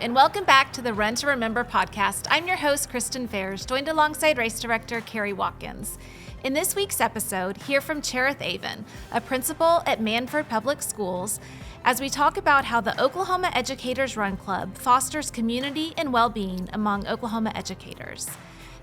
and welcome back to the Run to Remember podcast. I'm your host, Kristen Fairs, joined alongside race director Carrie Watkins. In this week's episode, hear from Cherith Aven, a principal at Mannford Public Schools, as we talk about how the Oklahoma Educators Run Club fosters community and well-being among Oklahoma educators.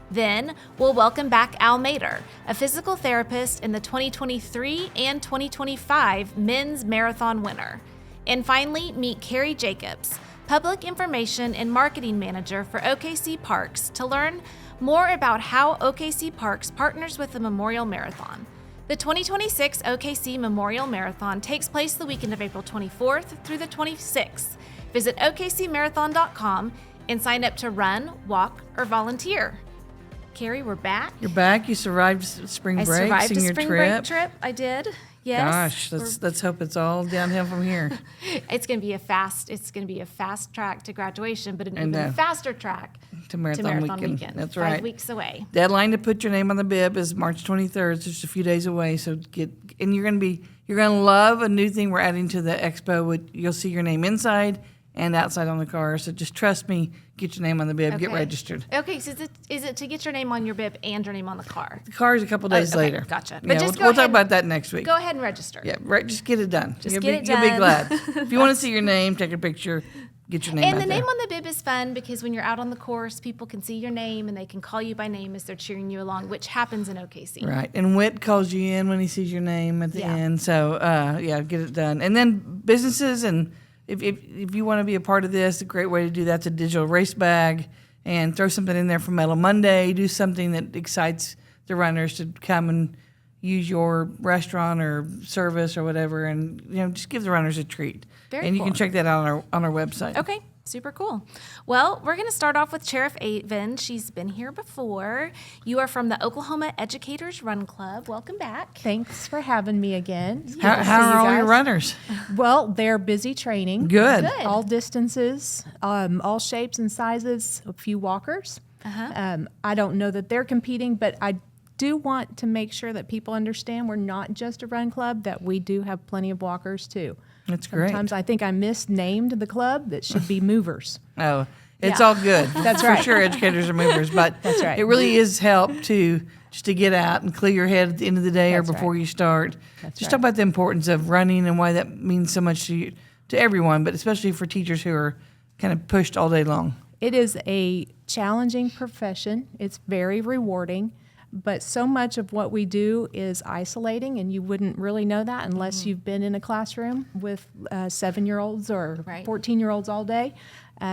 Then, we'll welcome back Al Maeder, a physical therapist and the 2023 and 2025 Men's Marathon winner. And finally, meet Carrie Jacobs, Public Information and Marketing Manager for OKC Parks, to learn more about how OKC Parks partners with the Memorial Marathon. The 2026 OKC Memorial Marathon takes place the weekend of April 24th through the 26th. Visit okcmarathon.com and sign up to run, walk, or volunteer. Carrie, we're back. You're back. You survived spring break. I survived a senior spring trip. break trip. I did. Yes. Gosh, let's hope it's all downhill from here. It's going to be a fast track to graduation, but an even faster track to marathon weekend. That's right. 5 weeks away. Deadline to put your name on the bib is March 23rd. It's just a few days away. So you're going to love a new thing we're adding to the expo. You'll see your name inside and outside on the car. So just trust me, get your name on the bib, get registered. Okay, so is it to get your name on your bib and your name on the car? The car is a couple days later. Gotcha. But we'll talk about that next week. Go ahead and register. Yeah, right. Just get it done. You'll be glad. If you want to see your name, take a picture, get your name And out the there. name on the bib is fun because when you're out on the course, people can see your name and they can call you by name as they're cheering you along, which happens in OKC. Right. And Whit calls you in when he sees your name at the end. So, get it done. And then businesses, and if you want to be a part of this, a great way to do that's a digital race bag, and throw something in there for Medal Monday. Do something that excites the runners to come and use your restaurant or service or whatever, and just give the runners a treat. Very and you cool. can check that out on our website. Okay, super cool. Well, we're going to start off with Cherith Aven. She's been here before. You are from the Oklahoma Educators Run Club. Welcome back. Thanks for having me again. How are all your runners? Well, they're busy training. Good. All distances, all shapes and sizes, a few walkers. I don't know that they're competing, but I do want to make sure that people understand we're not just a run club, that we do have plenty of walkers too. That's great. Sometimes I think I misnamed the club. That should be movers. Oh, it's all good. That's right. For sure, educators are movers, but That's right. It really is help to get out and clear your head at the end of the day or before you start. Talk about the importance of running and why that means so much to everyone, but especially for teachers who are kind of pushed all day long. It is a challenging profession. It's very rewarding. But so much of what we do is isolating, and you wouldn't really know that unless you've been in a classroom with 7-year-olds or 14-year-olds all day.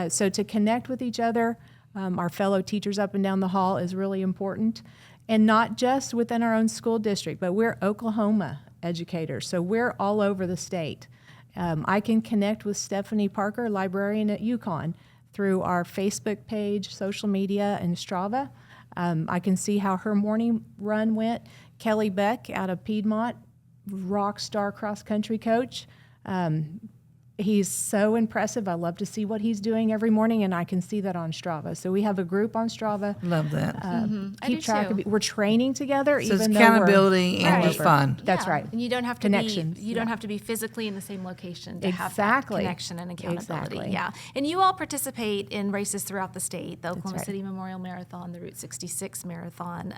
So to connect with each other, our fellow teachers up and down the hall is really important. And not just within our own school district, but we're Oklahoma educators, so we're all over the state. I can connect with Stephanie Parker, librarian at UConn, through our Facebook page, social media, and Strava. I can see how her morning run went. Kelly Beck out of Piedmont, rock star cross-country coach. He's so impressive. I love to see what he's doing every morning, and I can see that on Strava. So we have a group on Strava. Love that. Keep track of it. We're training together, So even it's though accountability we're and just fun. That's right. And you don't have to Connections. don't have to be physically in the same location to have that connection and accountability. Exactly. Yeah. And you all participate in races throughout the state, the Oklahoma right. City Memorial Marathon, the Route 66 Marathon.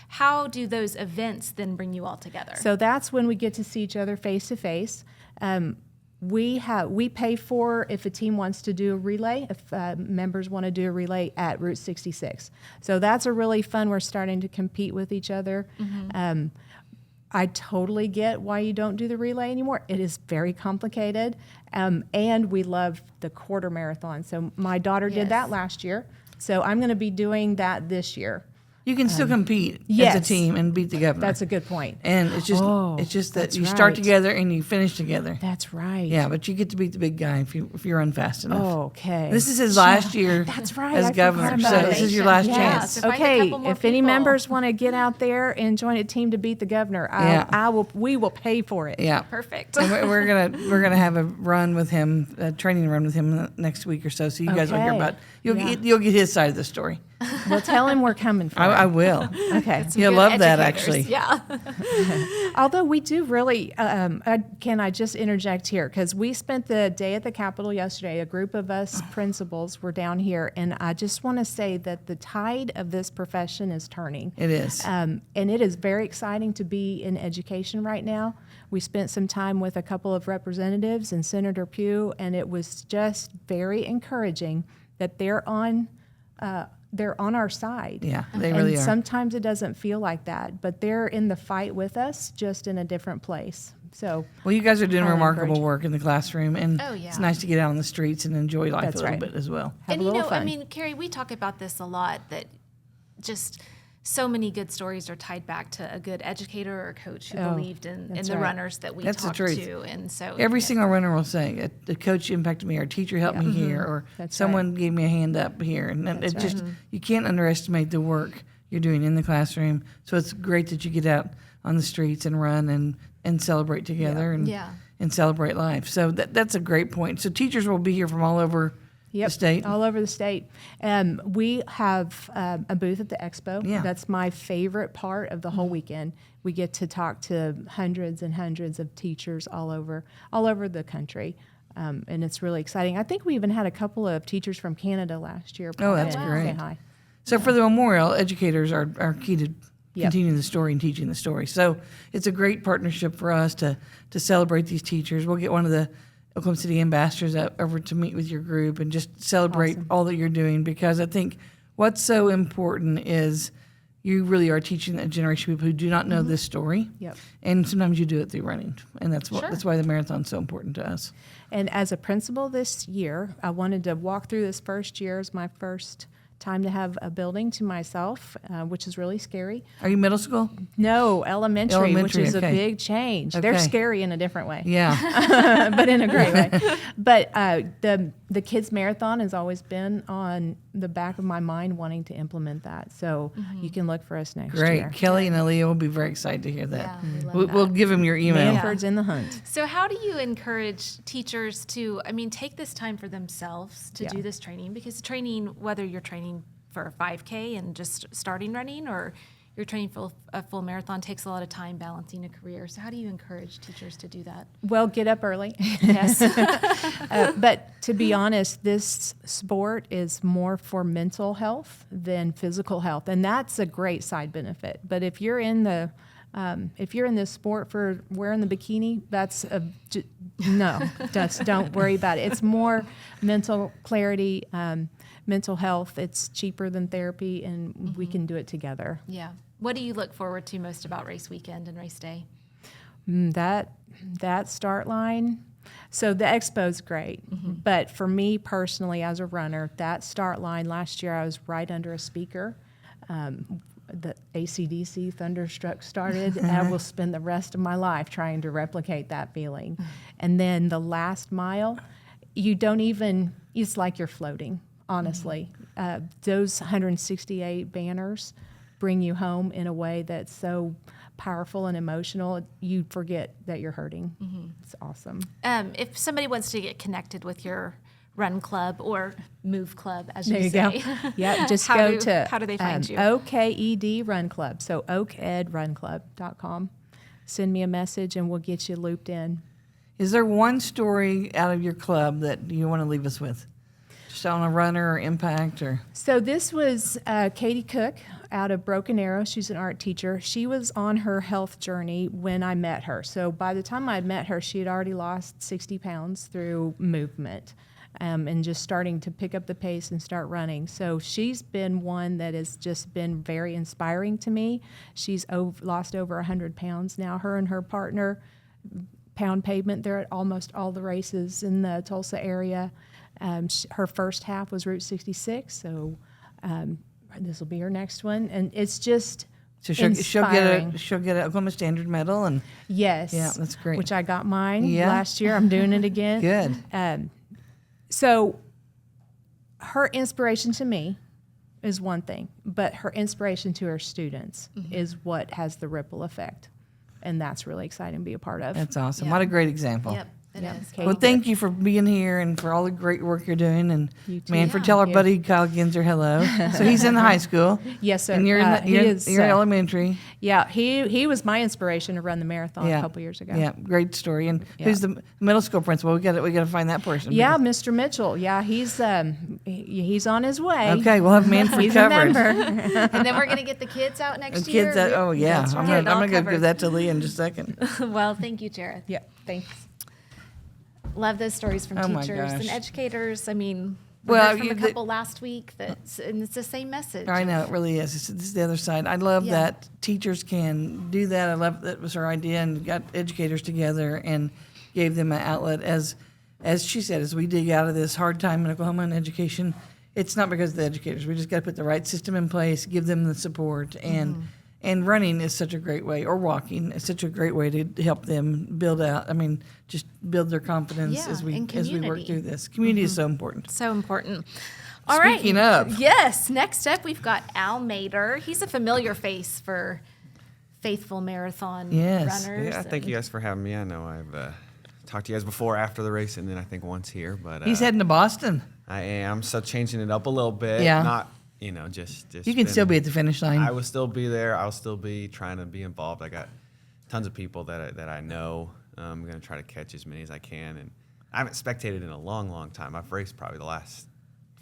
How do those events then bring you all together? So that's when we get to see each other face to face. We pay for if a team wants to do a relay, if members want to do a relay at Route 66. So that's a really fun. We're starting to compete with each other. I totally get why you don't do the relay anymore. It is very complicated, and we love the quarter marathon. So my daughter did that last year. So I'm going to be doing that this year. You can still compete yes. as a team and beat the governor. That's a good point. And it's just that you start right. together and you finish together. That's right. Yeah, but you get to beat the big guy if you run fast enough. Okay. This is his last year That's right. as I governor, forgot so about this it. is your last Yeah. chance. So find a Okay, couple more if any people. members want to get out there and join a team to beat the governor, we will pay for it. Yeah. Perfect. And we're gonna have a run with him, a training run with him next week or so. So you guys will hear Okay. about you'll Yeah. get his side of the story. Well, tell him we're coming for I him. will. Okay. You'll Good love that, educators. actually. Yeah. Although we do really, can I just interject here? Because we spent the day at the Capitol yesterday. A group of us principals were down here, and I just want to say that the tide of this profession is turning. It is. And it is very exciting to be in education right now. We spent some time with a couple of representatives and Senator Pugh, and it was just very encouraging that they're on our side. Yeah, they really and are. Sometimes it doesn't feel like that, but they're in the fight with us, just in a different place. So, Well, you guys are doing highly remarkable encourage. work in the classroom, and Oh, yeah. it's nice to get out on the streets and enjoy life That's a little right. bit as well. Have And a you little know, I fun. mean, Carrie, we talk about this a lot, that just so many good stories are tied back to a good educator or coach who Oh, believed in that's the right. runners that we That's the talked truth. to. And so Every yeah. single runner will say, "The coach impacted me, or teacher helped me here, or That's someone gave me a hand up here." And That's it just right. you can't underestimate the work you're doing in the classroom. So it's great that you get out on the streets and run and celebrate together and Yeah. and celebrate life. So that's a great point. So teachers will be here from all over the state. all over the state. We have a booth at the expo. Yeah. That's my favorite part of the whole weekend. We get to talk to hundreds and hundreds of teachers all over the country. And it's really exciting. I think we even had a couple of teachers from Canada last year. Oh, that's pop in and say great. hi. So for the memorial, educators are key to Yep. continuing the story and teaching the story. So it's a great partnership for us to celebrate these teachers. We'll get one of the Oklahoma City ambassadors over to meet with your group and just celebrate Awesome. all that you're doing, because I think what's so important is you really are teaching a generation of people who do not know this story. Yep. And sometimes you do it through running. And that's Sure. that's why the marathon's so important to us. And as a principal this year, I wanted to walk through this first year as my first time to have a building to myself, which is really scary. Are you middle school? No, elementary, which Elementary, is okay. a big change. They're Okay. scary in a different way. Yeah. But in a great way. But the kids marathon has always been on the back of my mind, wanting to implement that. So you can look for us next Great. year. Kelly and Aaliyah will be very excited to hear that. Yeah, we love We'll that. give them your email. Mannford's in the hunt. So how do you encourage teachers to, take this time for themselves to Yeah. do this training? Because training, whether you're training for a 5K and just starting running, or you're training for a full marathon, takes a lot of time balancing a career. So how do you encourage teachers to do that? Well, get up early. Yes. But to be honest, this sport is more for mental health than physical health, and that's a great side benefit. But if you're in this sport for wearing the bikini, no, just don't worry about it. It's more mental clarity, mental health. It's cheaper than therapy, and we can do it together. Yeah. What do you look forward to most about race weekend and race day? That start line. So the expo's great, but for me personally, as a runner, that start line last year, I was right under a speaker. The AC/DC Thunderstruck started, and I will spend the rest of my life trying to replicate that feeling. And then the last mile, it's like you're floating, honestly. Those 168 banners bring you home in a way that's so powerful and emotional, you forget that you're hurting. It's awesome. If somebody wants to get connected with your run club or move club, as There you you say, go. Yeah, just How go do- to how do they find you? OKED Run Club. So okedrunclub.com. Send me a message and we'll get you looped in. Is there one story out of your club that you want to leave us with? Just on a runner or impact or? So this was Katie Cook out of Broken Arrow. She's an art teacher. She was on her health journey when I met her. So by the time I met her, she had already lost 60 pounds through movement. And just starting to pick up the pace and start running. So she's been one that has just been very inspiring to me. She's lost over 100 pounds now. Her and her partner, Pound Pavement, they're at almost all the races in the Tulsa area. Her first half was Route 66, so this will be her next one. And it's just So she'll inspiring. get a Oklahoma Standard medal and Yes. Yeah, that's great. Which I got mine Yeah. last year. I'm doing it again. good. So her inspiration to me is one thing, but her inspiration to her students is what has the ripple effect. And that's really exciting to be a part of. That's awesome. Yeah. What a great example. Yep. It is. Kate. Well, thank you for being here and for all the great work you're doing. And You too. Mannford, tell our Yeah. buddy Kyle Ginzer hello. So he's in the high school. Yes, sir. And you're in He is, you're elementary. Yeah, he was my inspiration to run the marathon a couple years ago. Yeah, great story. And who's the middle school principal? We got to find that person. Yeah, Mr. Mitchell. Yeah, he's on his way. Okay, we'll have Mannford He's covered. a member. And then we're going to get the kids out next The year. kids, oh yeah, That's I'm right. gonna All go give covered. that to Leah in just a second. Well, thank you, Cherith. Yeah, thanks. Love those stories from Oh my teachers and gosh. educators. I mean, we Well, heard from a the- couple last week and it's the same message. I know, it really is. This is the other side. I love Yeah. that teachers can do that. I love that was her idea, and got educators together and gave them an outlet. As she said, as we dig out of this hard time in Oklahoma in education, it's not because of the educators. We just got to put the right system in place, give them the support, and running is such a great way, or walking is such a great way to help them build out. I mean, just build their confidence Yeah, as we and work community. through this. Community is so important. So important. All right. Speaking of. Yes. Next up, we've got Al Maeder. He's a familiar face for faithful marathon Yes. runners. Yeah, thank you guys for having me. I know I've talked to you guys before after the race, and then I think once here. But He's heading to Boston. I am so changing it up a little bit. Yeah. Not just. You can still be at the finish line. I will still be there. I'll still be trying to be involved. I got tons of people that I know. I'm going to try to catch as many as I can, and I haven't spectated in a long, long time. I've raced probably the last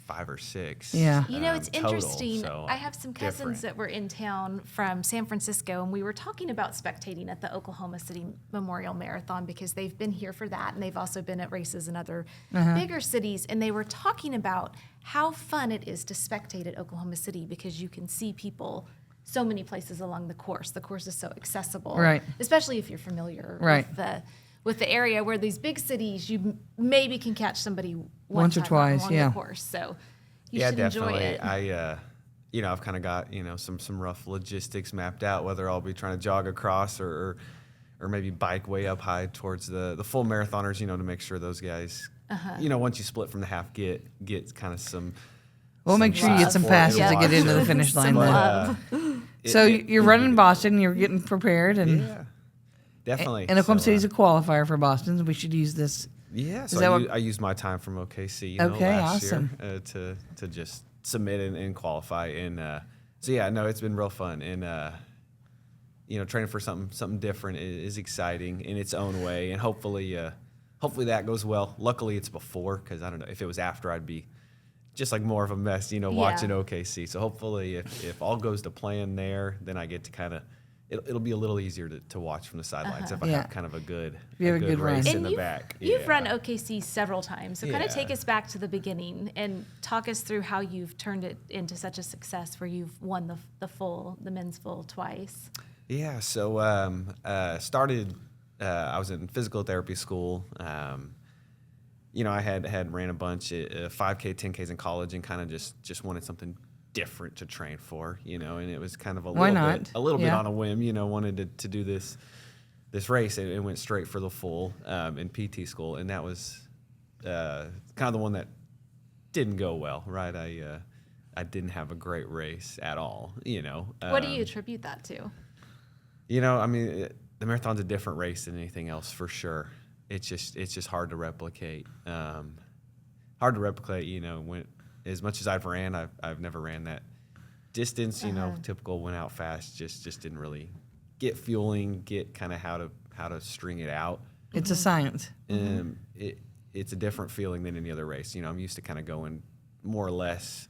5 or 6. Yeah. You know, it's total, interesting. so I have some cousins different. that were in town from San Francisco, and we were talking about spectating at the Oklahoma City Memorial Marathon because they've been here for that, and they've also been at races in other bigger cities. And they were talking about how fun it is to spectate at Oklahoma City because you can see people so many places along the course. The course is so accessible, Right. Especially if you're familiar Right. with the area. Where these big cities, you maybe can catch somebody Once or time twice, along yeah. the course. So you Yeah, should definitely. enjoy it. I've kind of got some rough logistics mapped out, whether I'll be trying to jog across or maybe bike way up high towards the full marathoners, to make sure those guys, once you split from the half, get kind of some. We'll make sure you get some passes to get into the finish line. Then. So you're running Boston. You're getting prepared, and Yeah, definitely. And Oklahoma So, City's a qualifier for Boston. So we should use this. Yeah, Is so that I, what- I used my time from OKC, Okay, last awesome. year to just submit and qualify. And so yeah, no, it's been real fun. And training for something different is exciting in its own way. And hopefully that goes well. Luckily, it's before, because I don't know if it was after, I'd be just like more of a mess, watching OKC. So hopefully, if all goes to plan there, then I get to kind of. It'll be a little easier to watch from the sidelines if I Yeah. have kind of a good good run. race And in the you've, back. you've Yeah. run OKC several times, so kind of Yeah. take us back to the beginning and talk us through how you've turned it into such a success where you've won the men's full twice. Yeah, so started. I was in physical therapy school. I had ran a bunch of 5K, 10Ks in college, and kind of just wanted something different to train for. And it was kind of a Why little not? bit on Yeah. a whim. Wanted to do this race, and went straight for the full in PT school, and that was kind of the one that didn't go well. Right, I didn't have a great race at all. What do you attribute that to? The marathon's a different race than anything else, for sure. It's just hard to replicate. When as much as I've ran, I've never ran that distance. Typical went out fast. Just didn't really get fueling. Get kind of how to string it out. It's a science. It's a different feeling than any other race. I'm used to kind of going more or less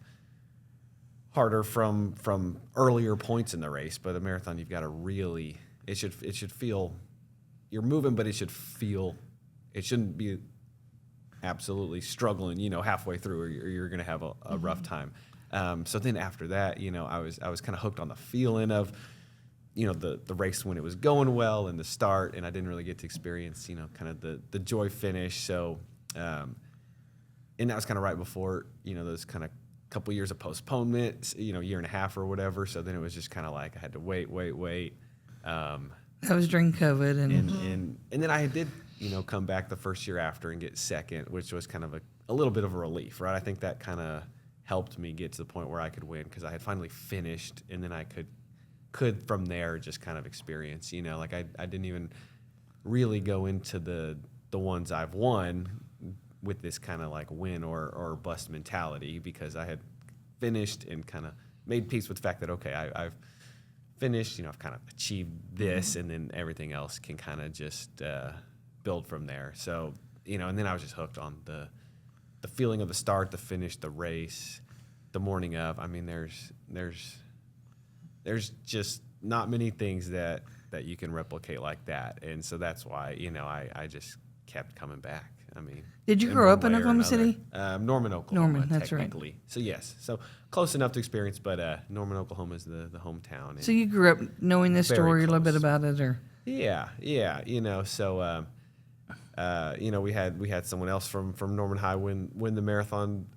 harder from earlier points in the race, but a marathon you've got to really. It should feel you're moving, but it should feel. It shouldn't be absolutely struggling, halfway through, or you're going to have a rough time. So then after that, I was kind of hooked on the feeling of, the race when it was going well and the start, and I didn't really get to experience, kind of the joy finish. So, and that was kind of right before, those kind of couple years of postponement, year and a half or whatever. So then it was just kind of like I had to wait. That was during COVID, And then I did, come back the first year after and get second, which was kind of a little bit of a relief, right? I think that kind of helped me get to the point where I could win, because I had finally finished, and then I could from there just kind of experience, like I didn't even really go into the the ones I've won with this kind of like win or bust mentality, because I had finished and kind of made peace with the fact that, okay, I've finished, I've kind of achieved this, and then everything else can kind of just build from there. So, and then I was just hooked on the feeling of the start, the finish, the race, the morning of. I mean, there's just not many things that you can replicate like that. And so that's why, I just kept coming back. I mean, did you grow up in Oklahoma City? Norman, Oklahoma. Norman, that's right. Technically. So yes, so close enough to experience, but Norman, Oklahoma is the hometown. So you grew up knowing this story, a little bit about it, or? Yeah. So we had someone else from Norman High win the marathon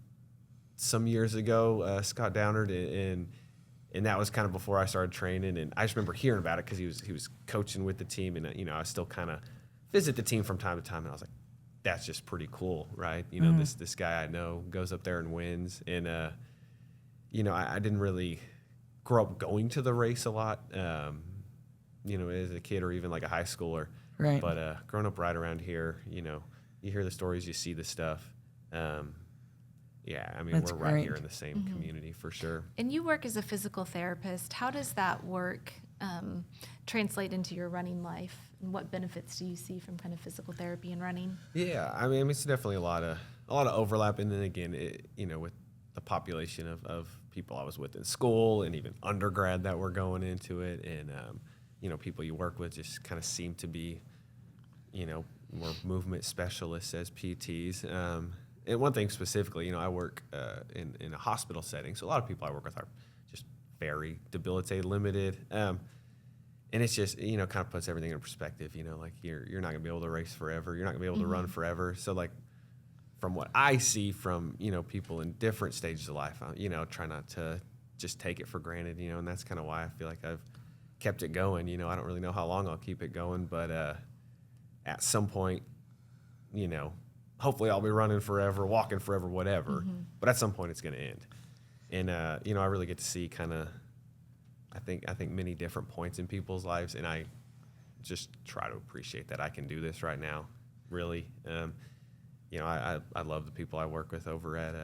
some years ago, Scott Downard, and that was kind of before I started training. And I just remember hearing about it because he was coaching with the team, and I still kind of visit the team from time to time, and I was like, that's just pretty cool, right? This guy I know goes up there and wins. And, I didn't really grow up going to the race a lot, as a kid or even like a high schooler. Right. But growing up right around here, you hear the stories, you see the stuff. That's we're right great. here in the same community for sure. And you work as a physical therapist. How does that work translate into your running life? And what benefits do you see from kind of physical therapy and running? Yeah, I mean, it's definitely a lot of overlap. And then again, with the population of people I was with in school and even undergrad that were going into it, and people you work with just kind of seem to be, more movement specialists as PTs. And one thing specifically, I work in a hospital setting, so a lot of people I work with are just very debilitated, limited. And it's just, kind of puts everything in perspective, like you're not going to be able to race forever. You're not going to be able to run forever. So, like, from what I see from, people in different stages of life, try not to just take it for granted, and that's kind of why I feel like I've kept it going. I don't really know how long I'll keep it going, but at some point, hopefully I'll be running forever, walking forever, whatever. But at some point it's going to end. And, I really get to see kind of, I think many different points in people's lives, and I just try to appreciate that I can do this right now, really. I love the people I work with over at,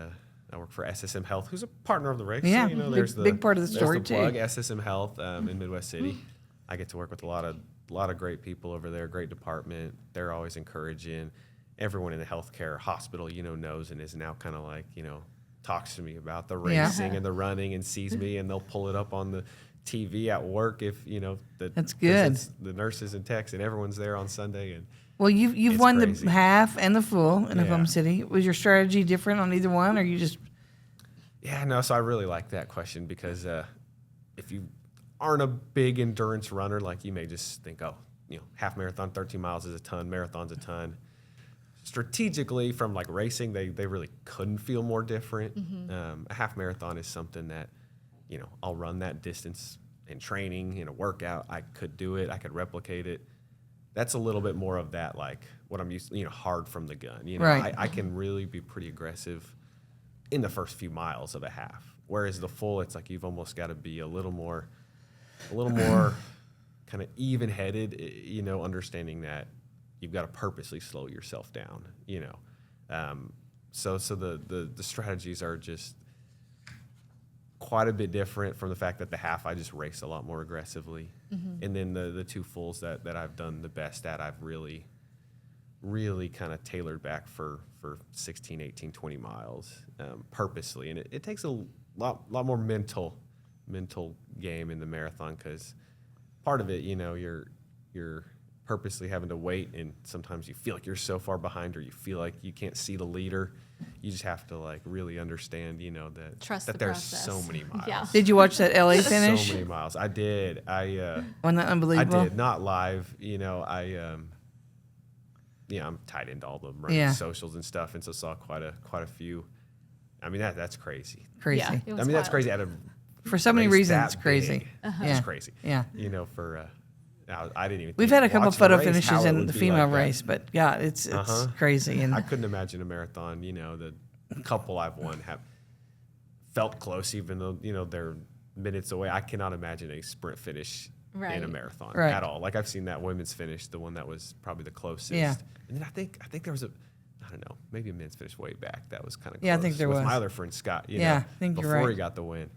I work for SSM Health, who's a partner of the race. Yeah, So, there's big part of the story, there's the plug, too. SSM Health in Midwest City. I get to work with a lot of great people over there, great department. They're always encouraging. Everyone in the healthcare hospital, knows and is now kind of like, talks to me about the racing and the running and sees me, and they'll pull it up on the TV at work if, That's good. The nurses and techs and everyone's there on Sunday. And Well, you've it's won crazy. the half and the full in Yeah. Oklahoma City. Was your strategy different on either one, or you just? Yeah, no, so I really like that question because if you aren't a big endurance runner, like you may just think, half marathon, 13 miles is a ton, marathon's a ton. Strategically, from like racing, they really couldn't feel more different. A half marathon is something that, I'll run that distance in training, in a workout. I could do it. I could replicate it. That's a little bit more of that, like what I'm used to, hard from the gun. Right. I can really be pretty aggressive in the first few miles of a half. Whereas the full, it's like you've almost got to be a little more kind of even-headed, understanding that you've got to purposely slow yourself down, So the strategies are just quite a bit different from the fact that the half I just race a lot more aggressively. And then the two fulls that I've done the best at, I've really kind of tailored back for 16, 18, 20 miles purposely. And it takes a lot more mental game in the marathon, because part of it, you're purposely having to wait, and sometimes you feel like you're so far behind, or you feel like you can't see the leader. You just have to like really understand, that Trust that the there's process. so many miles. Yeah. Did you watch that LA finish? So many miles. I did. Wasn't that unbelievable? I did, not live. I'm tied into all the running socials and stuff, and so saw quite a few. I mean, that's crazy. Crazy. Yeah, it was That's wild. crazy. Out of For so many race reasons, that it's crazy. big. Yeah. It's crazy. Yeah. I didn't even. We've think had a couple watching photo the race, finishes how it in would the be female like that. race, but yeah, it's crazy. And I couldn't imagine a marathon. The couple I've won have felt close, even though they're minutes away. I cannot imagine a sprint finish Right. in a marathon Right. at all. Like I've seen that women's finish, the one that was probably the closest. Yeah. And then I think there was I don't know, maybe a men's finish way back that was kind of close. Yeah, I think there with was. my other friend Scott. You Yeah, know, I think you're before right. he got the win.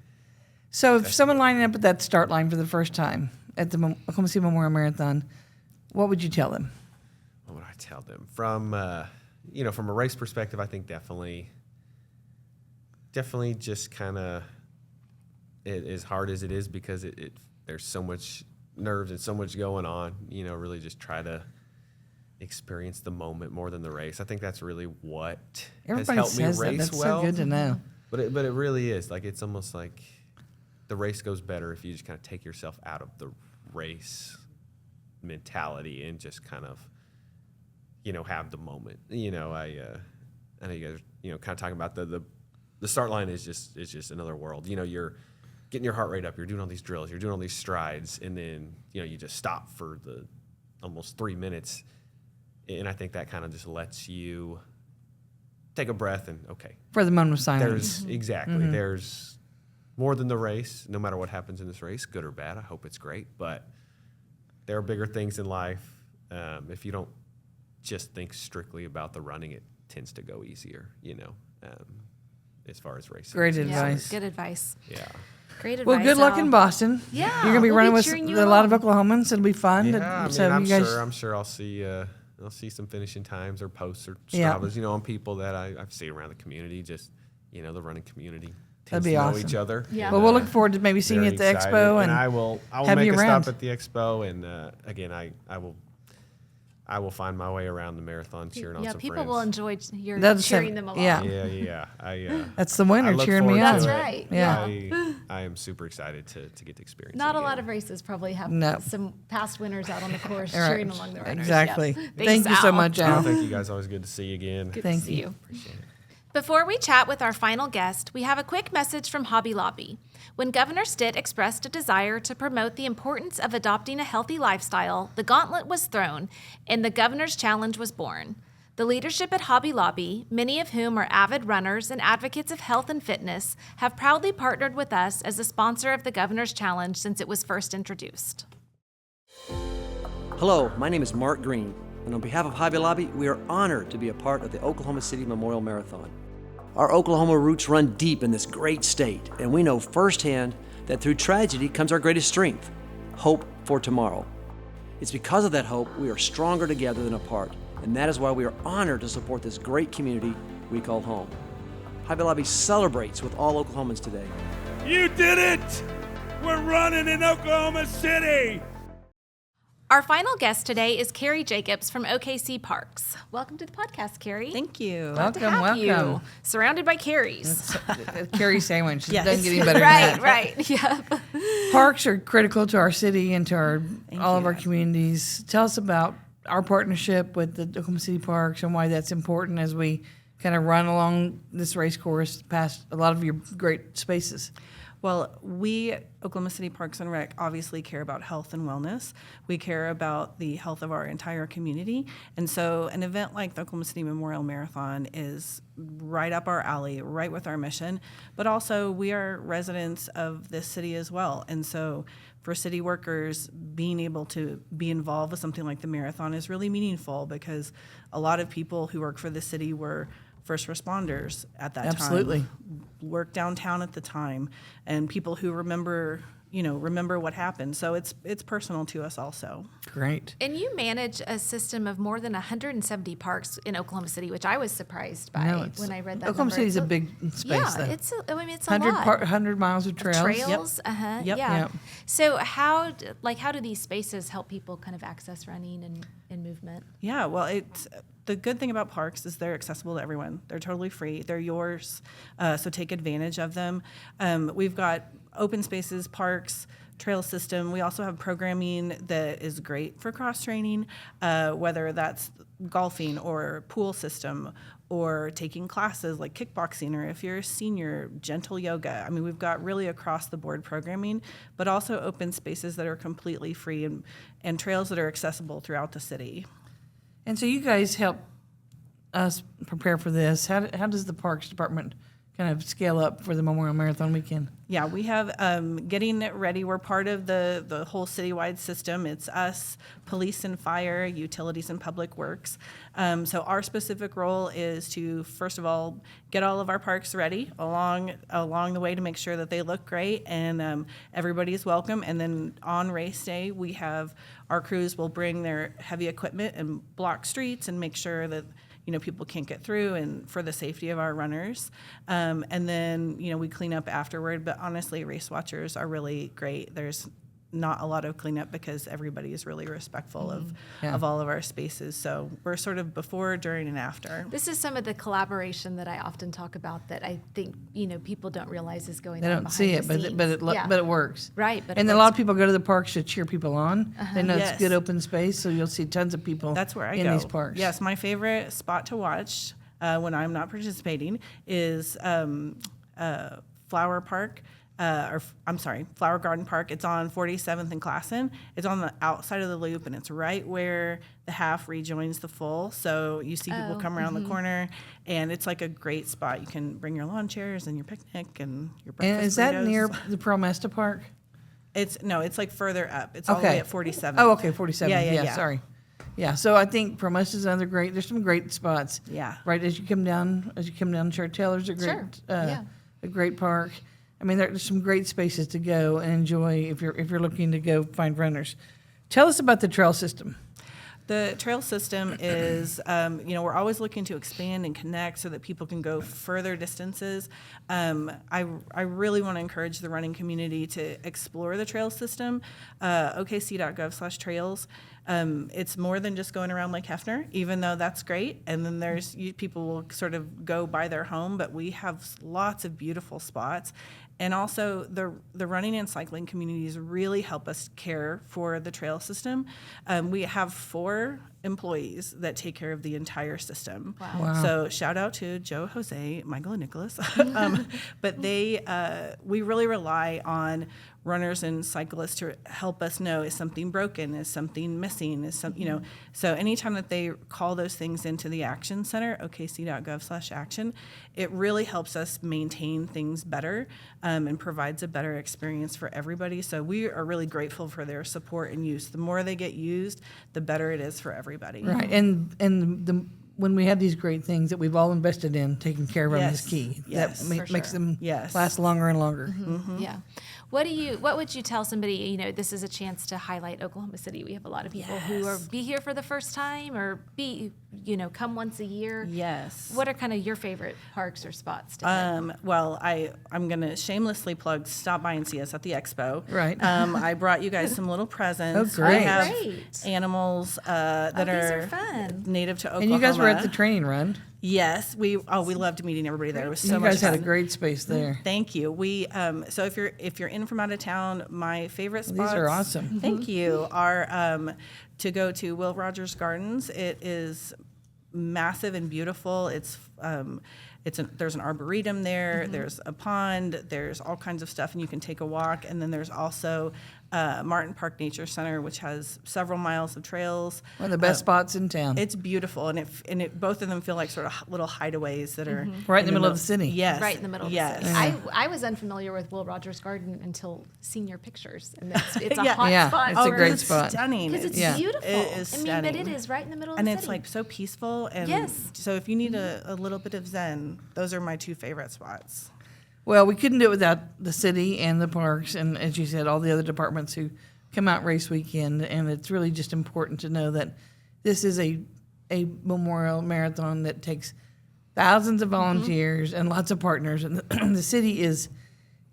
So if someone lining up at that start line for the first time at the Oklahoma City Memorial Marathon, what would you tell them? What would I tell them? From from a race perspective, I think definitely just kind of as hard as it is because there's so much nerves and so much going on. Really just try to experience the moment more than the race. I think that's really what Everybody has helped says me that. race That's well. so good to know. But it really is like it's almost like the race goes better if you just kind of take yourself out of the race mentality and just kind of have the moment. I know you guys kind of talking about the start line is just another world. You're getting your heart rate up, you're doing all these drills, you're doing all these strides, and then you just stop for the almost 3 minutes, and I think that kind of just lets you take a breath and For the moment of silence. There's more than the race, no matter what happens in this race, good or bad. I hope it's great, but there are bigger things in life. If you don't just think strictly about the running, it tends to go easier, as far as racing. Great Yeah, advice. good advice. Yeah. Great advice. Well, good luck Al. in Boston. Yeah, You're going to be we'll running be with cheering you a lot of on. Oklahomans. It'll be fun. Yeah, I'm sure I'll see some finishing times or posts or Yeah. Stravas, on people that I've seen around the community. Just the running community That'd tends be to know awesome. each other. Yeah. Well, we'll look forward to maybe seeing you at the Very excited. expo. And I will have make you a around. stop at the expo, and again, I will find my way around the marathon cheering on Yeah, some people friends. will enjoy your That's cheering it. them along. Yeah. Yeah. That's the I winner look cheering me forward on. to That's it. right. Yeah. I am super excited to get to experience Not it a lot again. of races probably have No. some past winners out on the course All right. cheering along the runners. Exactly. Yeah. Thank Thanks, you so Al. much, Oh, Al. thank you guys. Always good to see you again. Good Thank to see you. you. Appreciate it. Before we chat with our final guest, we have a quick message from Hobby Lobby. When Governor Stitt expressed a desire to promote the importance of adopting a healthy lifestyle, the gauntlet was thrown and the Governor's Challenge was born. The leadership at Hobby Lobby, many of whom are avid runners and advocates of health and fitness, have proudly partnered with us as a sponsor of the Governor's Challenge since it was first introduced. Hello, my name is Mark Green, and on behalf of Hobby Lobby, we are honored to be a part of the Oklahoma City Memorial Marathon. Our Oklahoma roots run deep in this great state, and we know firsthand that through tragedy comes our greatest strength, hope for tomorrow. It's because of that hope we are stronger together than apart, and that is why we are honored to support this great community we call home. Hobby Lobby celebrates with all Oklahomans today. You did it! We're running in Oklahoma City! Our final guest today is Carrie Jacobs from OKC Parks. Welcome to the podcast, Carrie. Thank you. Glad to Welcome, have welcome. you. Surrounded by Carries. Carrie sandwich. Yes. Doesn't get any better than Right, that. right. Yeah. Parks are critical to our city and to all of you. our communities. Tell us about our partnership with the Oklahoma City Parks and why that's important as we kind of run along this race course past a lot of your great spaces. Well, we, Oklahoma City Parks and Rec, obviously care about health and wellness. We care about the health of our entire community. And so an event like the Oklahoma City Memorial Marathon is right up our alley, right with our mission. But also, we are residents of this city as well. And so for city workers, being able to be involved with something like the marathon is really meaningful because a lot of people who work for the city were first responders at that Absolutely. time. Worked downtown at the time, and people who remember what happened. So it's personal to us also. Great. And you manage a system of more than 170 parks in Oklahoma City, which I was surprised by No, it's- when I read that Oklahoma number. City's It's a big space, yeah, though. it's a 100 lot. miles of trails. Trails, uh-huh, Yep. yeah. Yep. So how do these spaces help people kind of access running and movement? Yeah, well, the good thing about parks is they're accessible to everyone. They're totally free. They're yours, so take advantage of them. We've got open spaces, parks, trail system. We also have programming that is great for cross-training, whether that's golfing or pool system or taking classes like kickboxing, or if you're a senior, gentle yoga. I mean, we've got really across-the-board programming, but also open spaces that are completely free and trails that are accessible throughout the city. And so you guys help us prepare for this. How does the Parks Department kind of scale up for the Memorial Marathon weekend? Yeah, we have getting it ready. We're part of the whole citywide system. It's us, police and fire, utilities and public works. So our specific role is to, first of all, get all of our parks ready along the way to make sure that they look great and everybody's welcome. And then on race day, we have our crews will bring their heavy equipment and block streets and make sure that people can't get through, and for the safety of our runners. And then, we clean up afterward. But honestly, race watchers are really great. There's not a lot of cleanup because everybody is really respectful of all of our spaces. So we're sort of before, during, and after. This is some of the collaboration that I often talk about that I think, people don't realize is going They on don't behind see the it, but scenes. but it works. Right. But And a lot of people go to the parks to cheer people on. They know Yes. it's good open space, so you'll see tons of people That's where I in go. these parks. Yes, my favorite spot to watch when I'm not participating is Flower Park. Flower Garden Park. It's on 47th and Classen. It's on the outside of the loop, and it's right where the half rejoins the full. So you see people come around the corner, and it's like a great spot. You can bring your lawn chairs and your picnic and your breakfast. And is that burritos. near the Pearl Mesta Park? It's like further up. It's all the way at 47th. Oh, okay, 47. Yeah. Sorry. Yeah, so I think Pearl Mesta is another great. There's some great spots. Yeah. Right as you come down, Cherith Taylor's a great, Sure. Yeah. a great park. I mean, there's some great spaces to go and enjoy if you're looking to go find runners. Tell us about the trail system. The trail system is, we're always looking to expand and connect so that people can go further distances. I really want to encourage the running community to explore the trail system. okc.gov/trails. It's more than just going around Lake Hefner, even though that's great. And then people will sort of go by their home, but we have lots of beautiful spots. And also the running and cycling communities really help us care for the trail system. We have 4 employees that take care of the entire system. Wow. So shout out to Joe, Jose, Michael, and Nicholas. But we really rely on runners and cyclists to help us know, is something broken, is something missing, so anytime that they call those things into the action center, okc.gov/action, it really helps us maintain things better and provides a better experience for everybody. So we are really grateful for their support and use. The more they get used, the better it is for everybody. Right, when we have these great things that we've all invested in, taking care of them is key. Yes, That for makes sure. them Yes. last longer and longer. Yeah. What would you tell somebody, this is a chance to highlight Oklahoma City. We have a lot of people who are be here for the first time or come once a year. Yes. What are kind of your favorite parks or spots to hit? Well, I'm going to shamelessly plug, stop by and see us at the expo. Right. I brought you guys some little presents. Oh, great. We have Great. animals that these are are fun. native to Oklahoma. And you guys were at the training run. Yes, we loved meeting everybody there. It was so You much guys fun. had a great space there. Thank you. We so if you're in from out of town, my favorite spots. These are awesome. Thank you. Are to go to Will Rogers Gardens. It is massive and beautiful. There's an arboretum there. There's a pond. There's all kinds of stuff, and you can take a walk. And then there's also Martin Park Nature Center, which has several miles of trails. One of the best spots in town. It's beautiful, and it both of them feel like sort of little hideaways that are Right in the middle of the city. Yes, Right in the middle of yes. the city. I was unfamiliar with Will Rogers Garden until seeing your pictures, and it's a Yeah. hot Yeah, spot. it's a great it's spot. stunning. Because it's Yeah. beautiful. It is I mean, stunning. but it is right in the middle of And the it's city. like so peaceful. And Yes. so if you need a little bit of zen, those are my 2 favorite spots. Well, we couldn't do it without the city and the parks, and as you said, all the other departments who come out race weekend. And it's really just important to know that this is a memorial marathon that takes thousands of volunteers and lots of partners, and the city is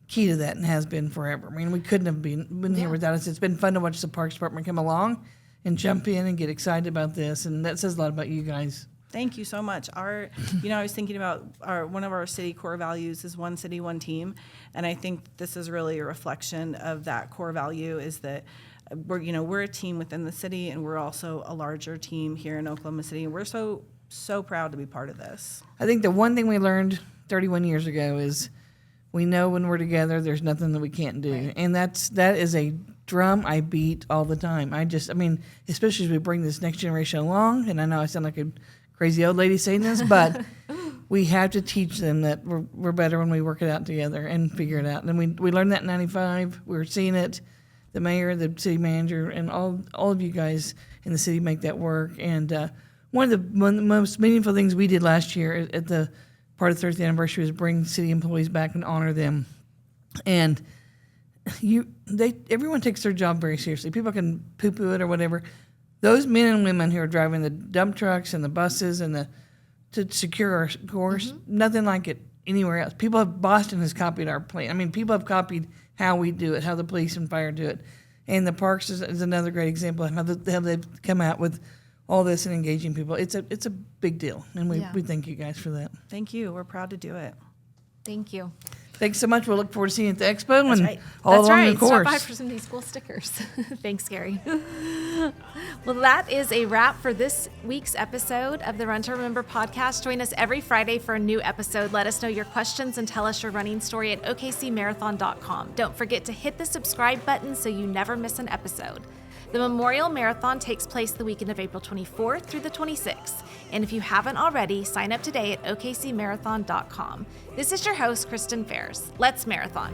key to that and has been forever. I mean, we couldn't have been here without us. It's been fun to watch the Parks Department come along and jump in and get excited about this, and that says a lot about you guys. Thank you so much. I was thinking about one of our city core values is one city, one team, and I think this is really a reflection of that core value. Is that we're a team within the city, and we're also a larger team here in Oklahoma City, and we're so proud to be part of this. I think the one thing we learned 31 years ago is we know when we're together, there's nothing that we can't do, and that is a drum I beat all the time. especially as we bring this next generation along, and I know I sound like a crazy old lady saying this, but we have to teach them that we're better when we work it out together and figure it out. And we learned that in 95. We were seeing it. The mayor, the city manager, and all of you guys in the city make that work. And one of the most meaningful things we did last year at the part of the 30th anniversary was bring city employees back and honor them. And everyone takes their job very seriously. People can poo-poo it or whatever. Those men and women who are driving the dump trucks and the buses and to secure our course, nothing like it anywhere else. Boston has copied our plan. I mean, people have copied how we do it, how the police and fire do it. And the parks is another great example of how they've come out with all this and engaging people. It's a big deal, and we thank you guys for that. Thank you. We're proud to do it. Thank you. Thanks so much. We'll look forward to seeing you at the expo all That's along right. the course. Stop by for some of these cool stickers. Thanks, Gary. Well, that is a wrap for this week's episode of the Run to Remember podcast. Join us every Friday for a new episode. Let us know your questions and tell us your running story at okcmarathon.com. Don't forget to hit the subscribe button so you never miss an episode. The Memorial Marathon takes place the weekend of April 24th through the 26th. And if you haven't already, sign up today at okcmarathon.com. This is your host, Kristen Fairs. Let's marathon.